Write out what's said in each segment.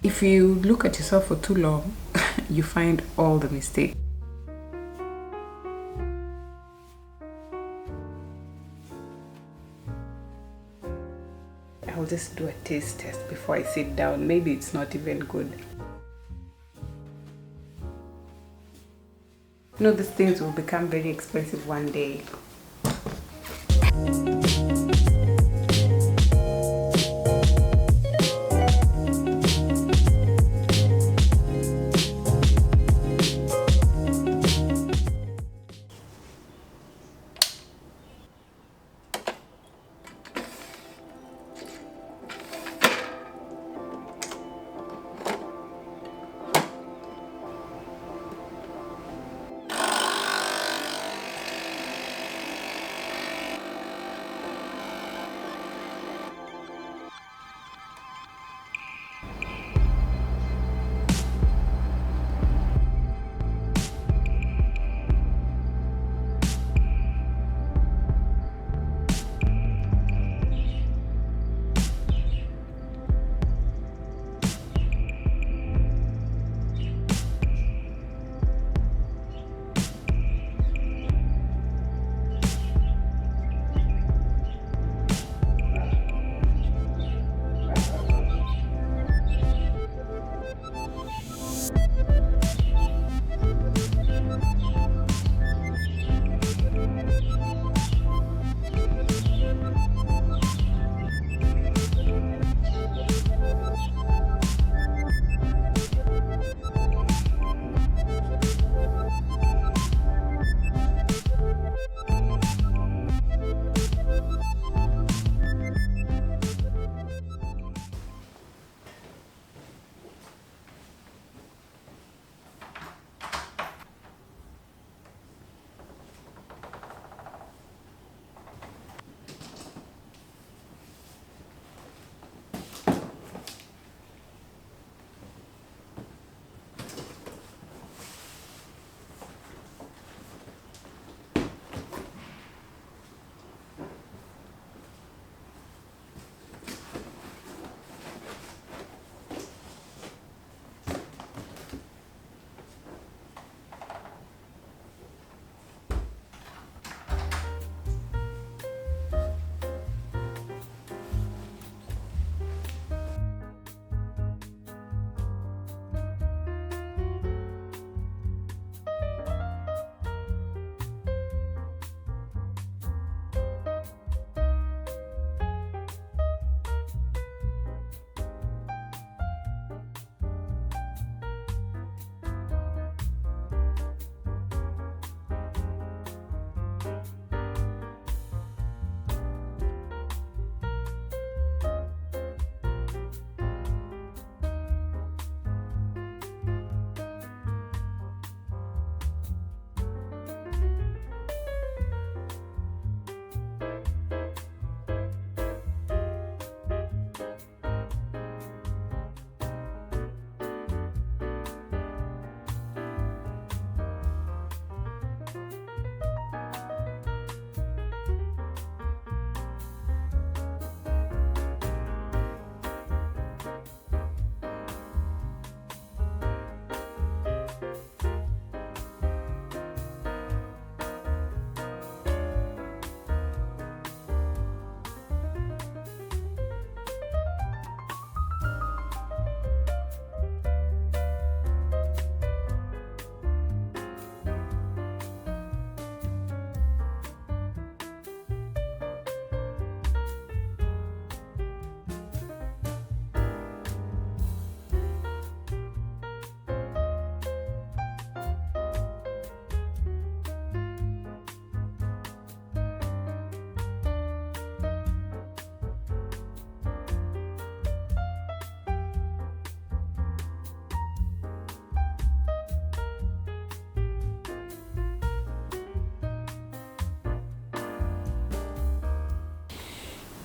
If you look at yourself for too long, you find all the mistakes. I'll just do a taste test before I sit down. Maybe it's not even good. You know, these things will become very expensive one day.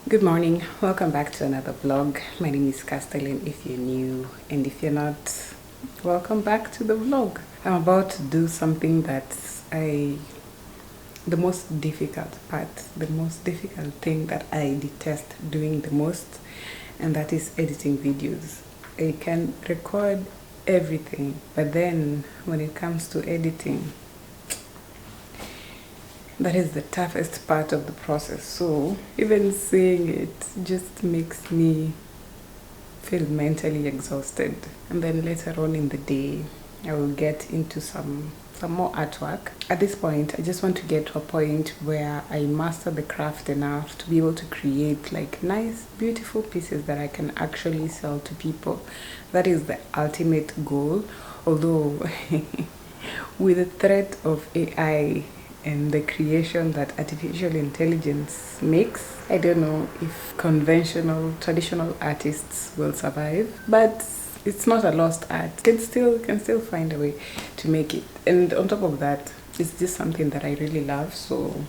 Good morning, welcome back to another vlog. My name is Castellin if you're new, and if you're not, Welcome back to the vlog. I'm about to do something the most difficult part, the most difficult thing that I detest doing the most, and that is editing videos. I can record everything, but then when it comes to editing, that is the toughest part of the process. So even saying it just makes me feel mentally exhausted. And then later on in the day, I will get into some more artwork. At this point, I just want to get to a point where I master the craft enough to be able to create like nice, beautiful pieces that I can actually sell to people. That is the ultimate goal. Although with the threat of AI and the creation that artificial intelligence makes, I don't know if traditional artists will survive, but it's not a lost art. Can still find a way to make it. And on top of that, it's just something that I really love, so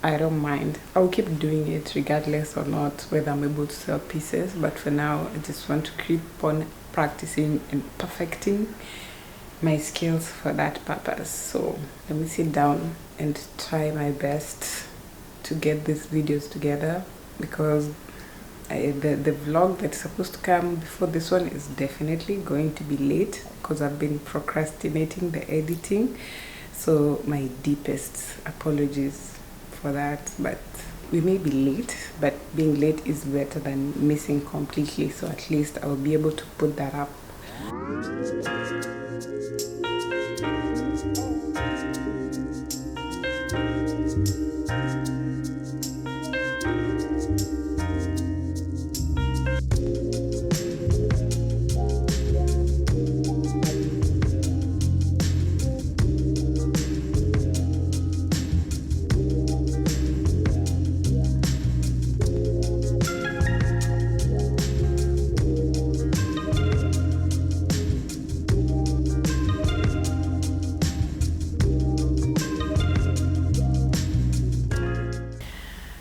I don't mind. I'll keep doing it regardless or not whether I'm able to sell pieces, but for now I just want to keep on practicing and perfecting my skills for that purpose. So let me sit down and try my best to get these videos together, because the vlog that's supposed to come before this one is definitely going to be late because I've been procrastinating the editing. So my deepest apologies for that, but we may be late, but being late is better than missing completely. So at least I will be able to put that up.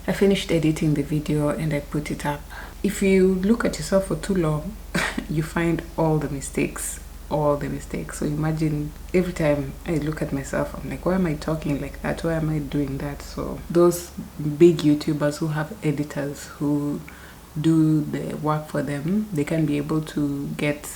I finished editing the video and I put it up. If you look at yourself for too long, you find all the mistakes. So imagine every time I look at myself, I'm like, why am I talking like that? Why am I doing that? So those big YouTubers who have editors who do the work for them, they can be able to get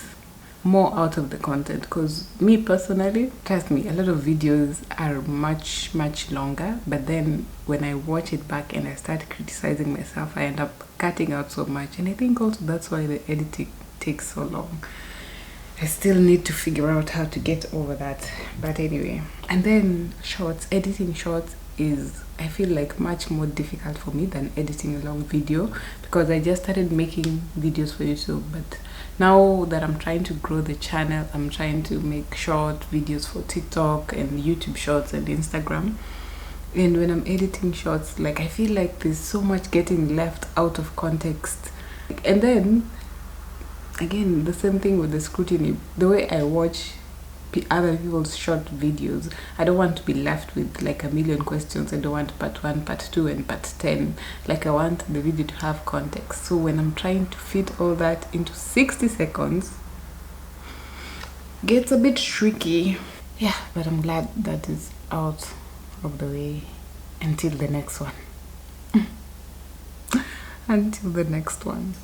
more out of the content. Because me personally, trust me, a lot of videos are much longer, but then when I watch it back and I start criticizing myself, I end up cutting out so much. And I think also that's why the editing takes so long. I still need to figure out how to get over that, but anyway. And then shorts, editing shorts is, I feel like, much more difficult for me than editing a long video, because I just started making videos for YouTube. But now that I'm trying to grow the channel, I'm trying to make short videos for TikTok and YouTube shorts and Instagram. And when I'm editing shorts, like, I feel like there's so much getting left out of context. And then again, the same thing with the scrutiny. The way I watch other people's short videos, I don't want to be left with like a million questions. I don't want part 1, part 2 and part 10. Like, I want the video to have context. So when I'm trying to fit all that into 60 seconds, gets a bit tricky. Yeah, but I'm glad that is out of the way until the next one. Until the next one.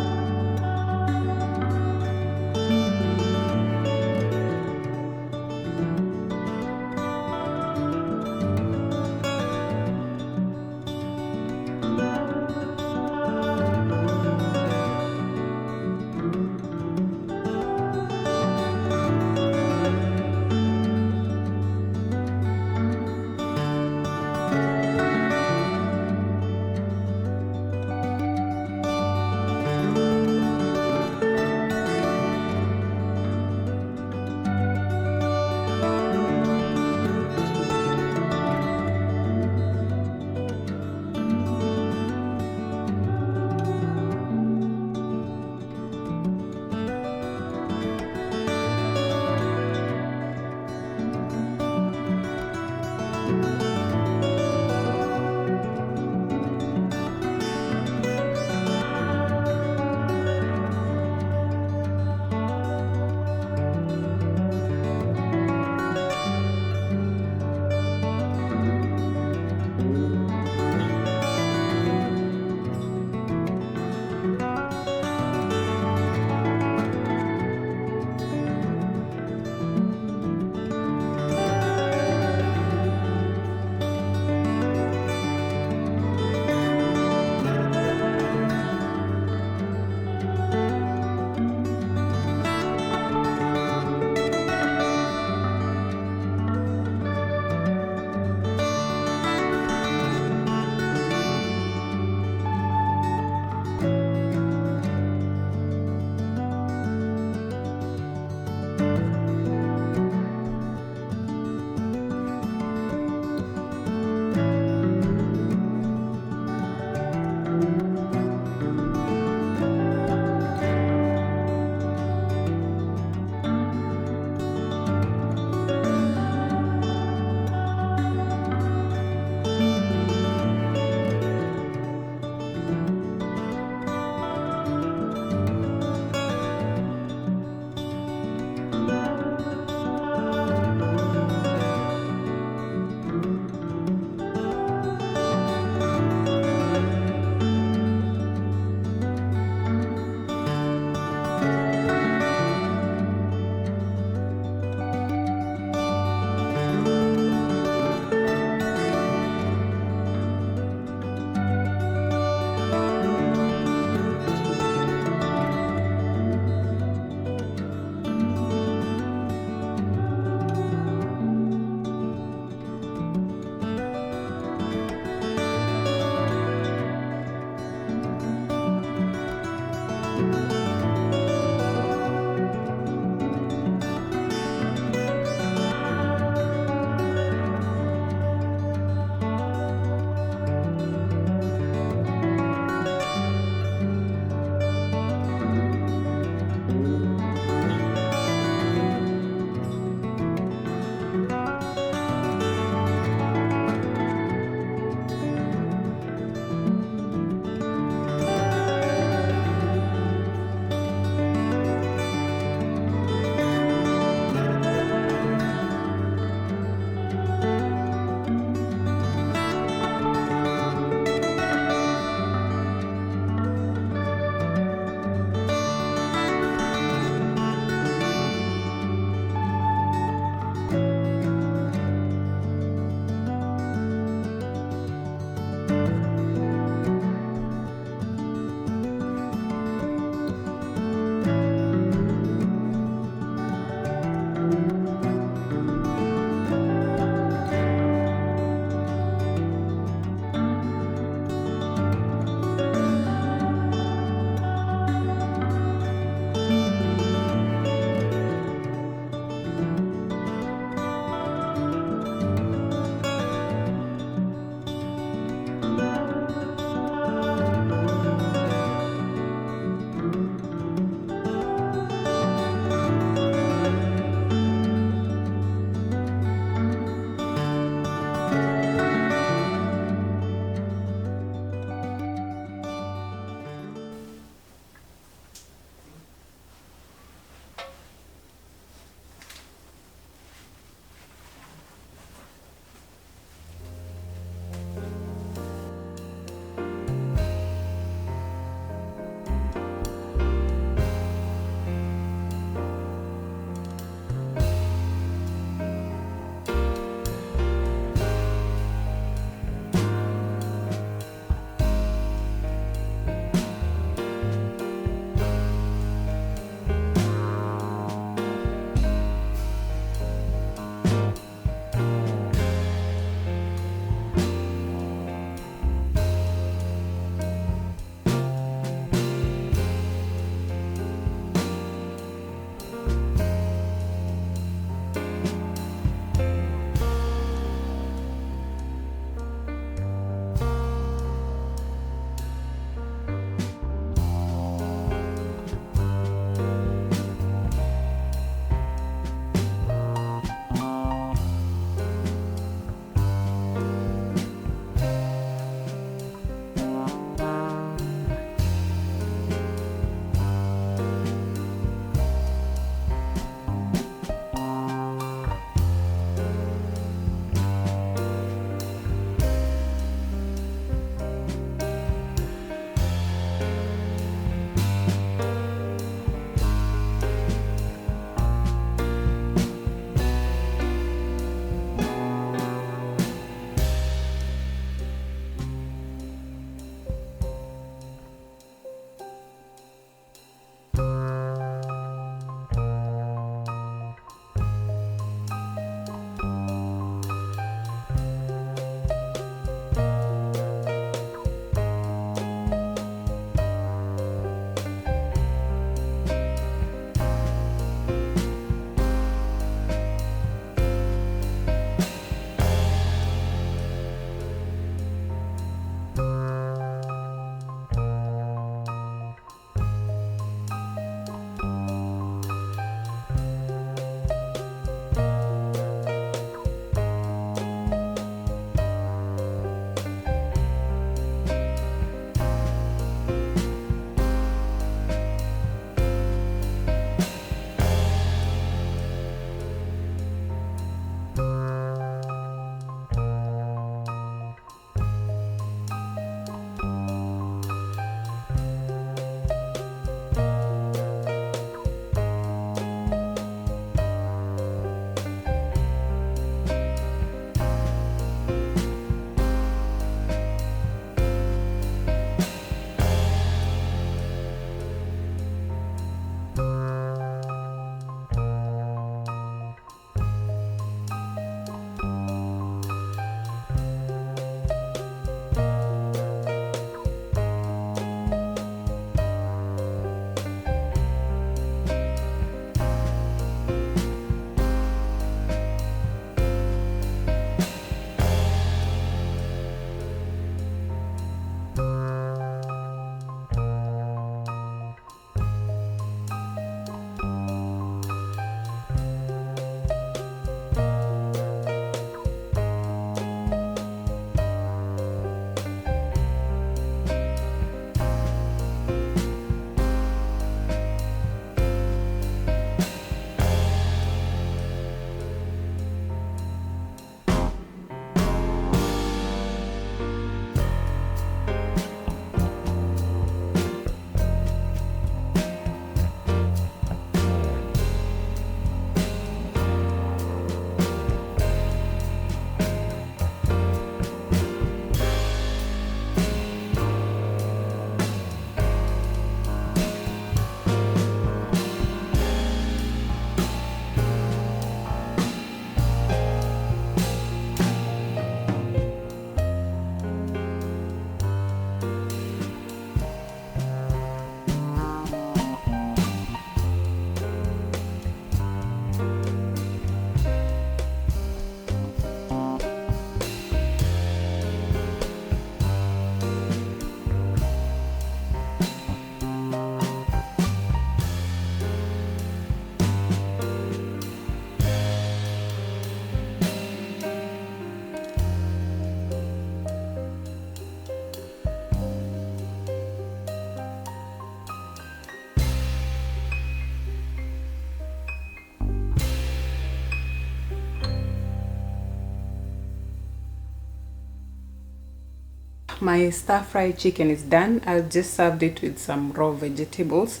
My stir-fried chicken is done. I just served it with some raw vegetables.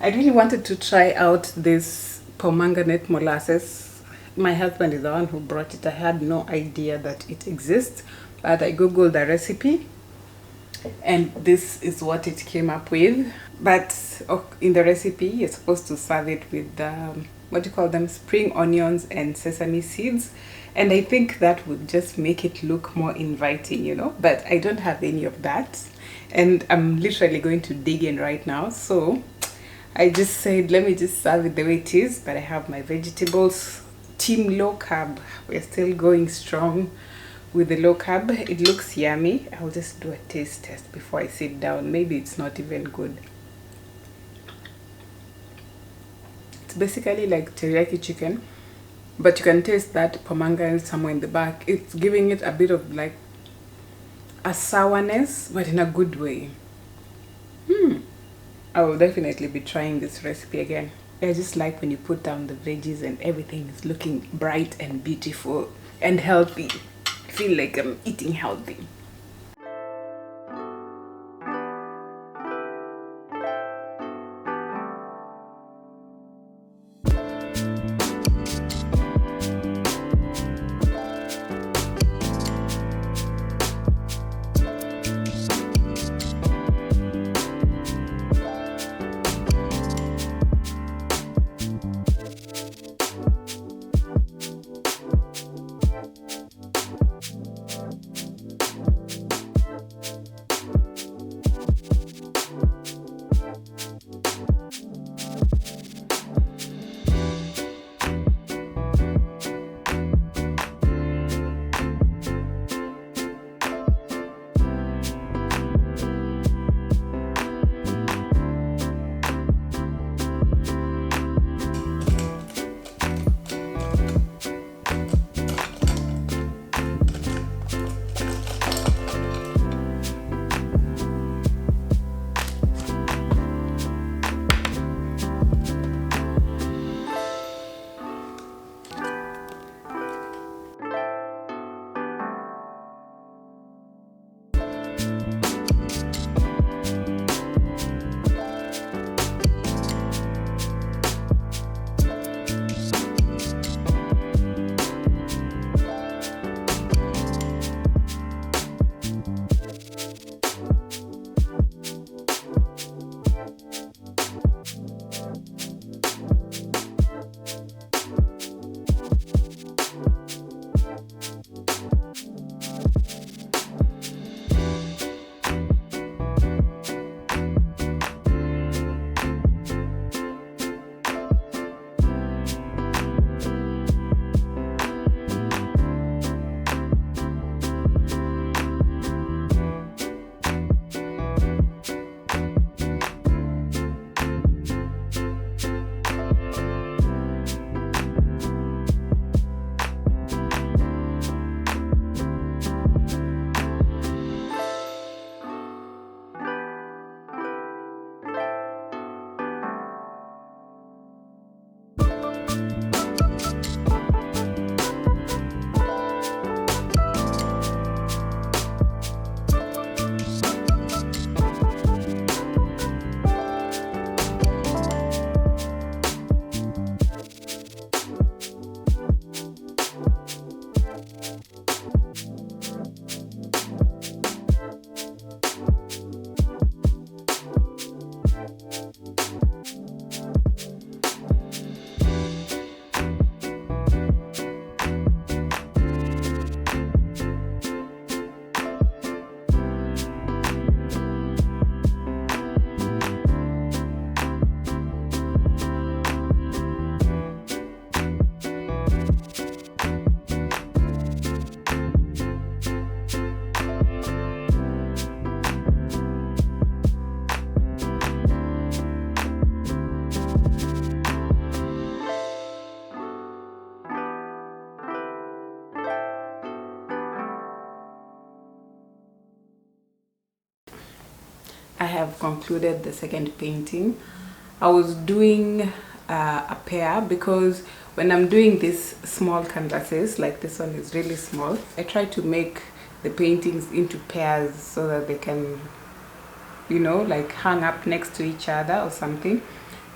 I really wanted to try out this pomegranate molasses. My husband is the one who brought it. I had no idea that it exists, but I googled the recipe and this is what it came up with. But in the recipe you're supposed to serve it with what do you call them, spring onions and sesame seeds, and I think that would just make it look more inviting, you know, but I don't have any of that and I'm literally going to dig in right now. So I just said let me just serve it the way it is, but I have my vegetables. Team low carb, we're still going strong with the low carb. It looks yummy. I'll just do a taste test before I sit down. Maybe it's not even good. It's basically like teriyaki chicken, but you can taste that pomegranate somewhere in the back. It's giving it a bit of like a sourness, but in a good way. I will definitely be trying this recipe again. I just like when you put down the veggies and everything is looking bright and beautiful and healthy. I feel like I'm eating healthy. I have concluded the second painting. I was doing a pair because when I'm doing these small canvases, like this one is really small, I try to make the paintings into pairs so that they can, you know, like hang up next to each other or something,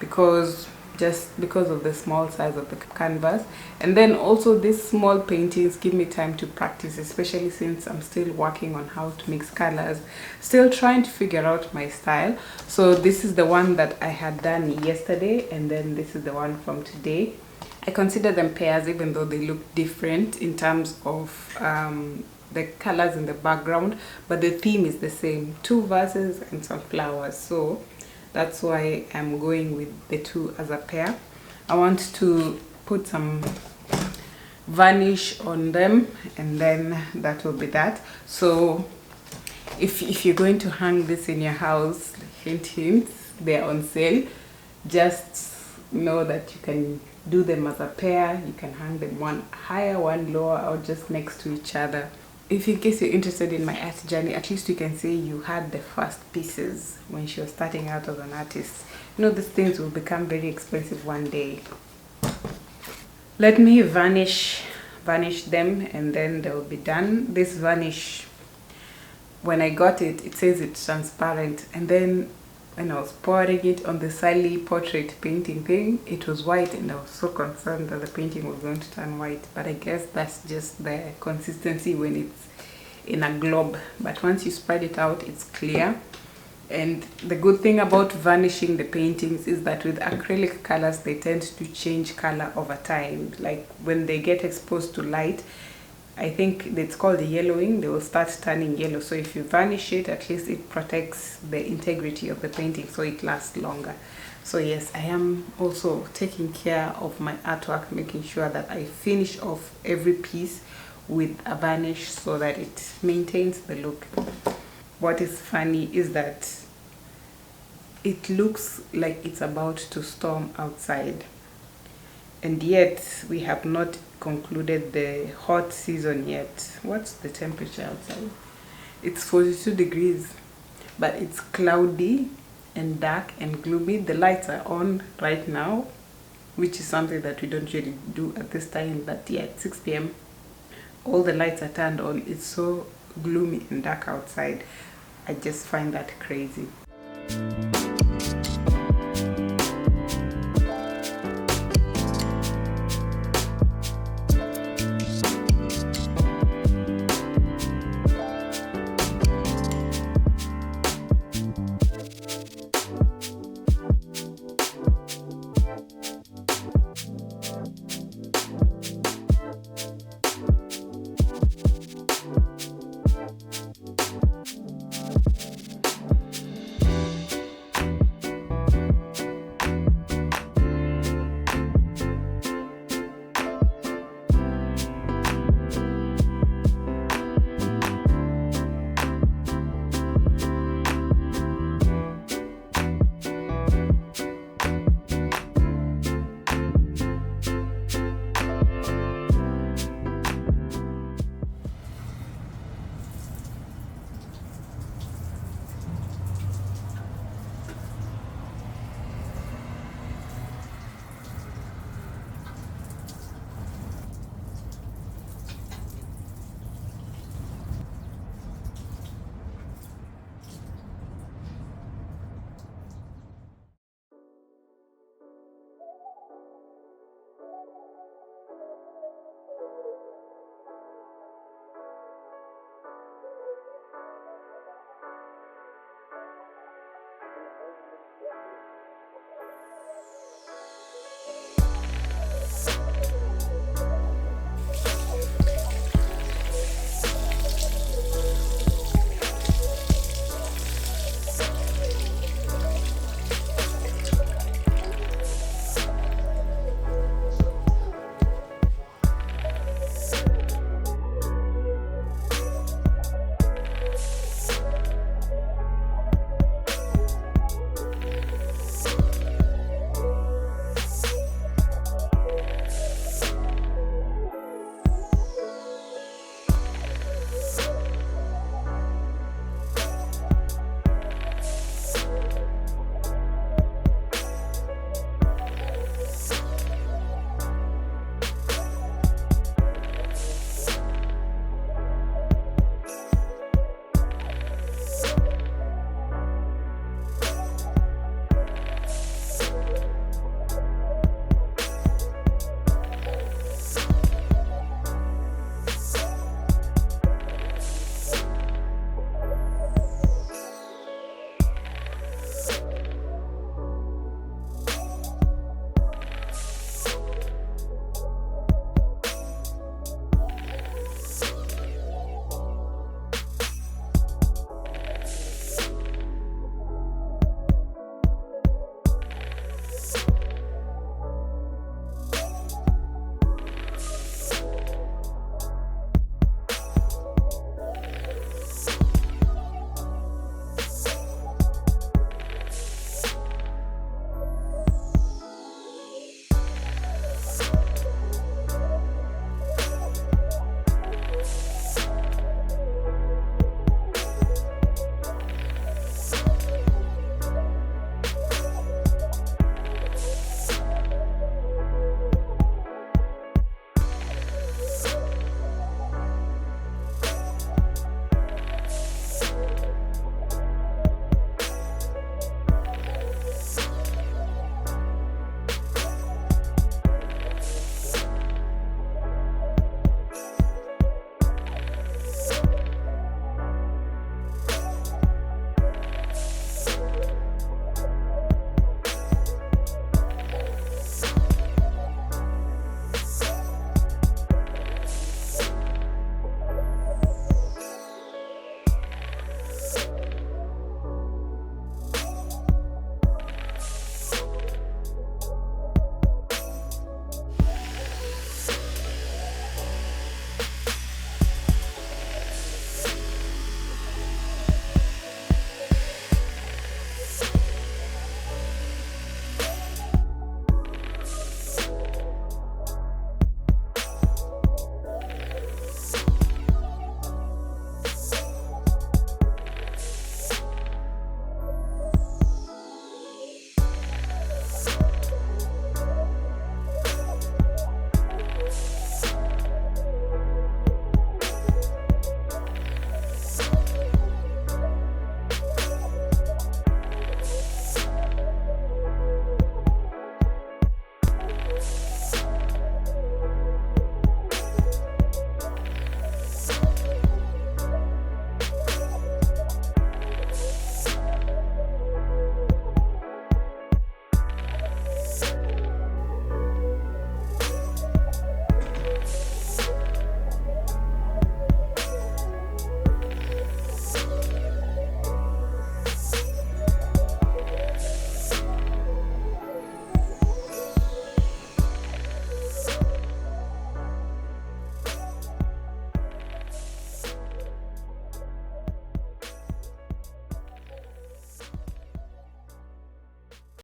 because of the small size of the canvas. And then also these small paintings give me time to practice, especially since I'm still working on how to mix colors, still trying to figure out my style. So this is the one that I had done yesterday, and then this is the one from today. I consider them pairs even though they look different in terms of the colors in the background, but the theme is the same, 2 vases and some flowers. So that's why I'm going with the 2 as a pair. I want to put some varnish on them, and then that will be that. So if you're going to hang this in your house, hint hint, they're on sale. Just know that you can do them as a pair. You can hang them one higher, one lower, or just next to each other. If in case you're interested in my art journey, at least you can say you had the first pieces when she was starting out as an artist. You know, these things will become very expensive one day. Let me varnish them, and then they'll be done. This varnish, when I got it, it says it's transparent, and then when I was pouring it on the Sally portrait painting thing, it was white, and I was so concerned that the painting was going to turn white. But I guess that's just the consistency when it's in a globe. But once you spread it out, it's clear. And the good thing about varnishing the paintings is that with acrylic colors, they tend to change color over time. Like when they get exposed to light, I think it's called the yellowing, they will start turning yellow. So if you varnish it, at least it protects the integrity of the painting, so it lasts longer. So yes, I am also taking care of my artwork, making sure that I finish off every piece with a varnish so that it maintains the look. What is funny is that it looks like it's about to storm outside, and yet we have not concluded the hot season yet. What's the temperature outside? It's 42 degrees, but it's cloudy and dark and gloomy. The lights are on right now, which is something that we don't really do at this time, but yeah, at 6 p.m. all the lights are turned on. It's so gloomy and dark outside. I just find that crazy.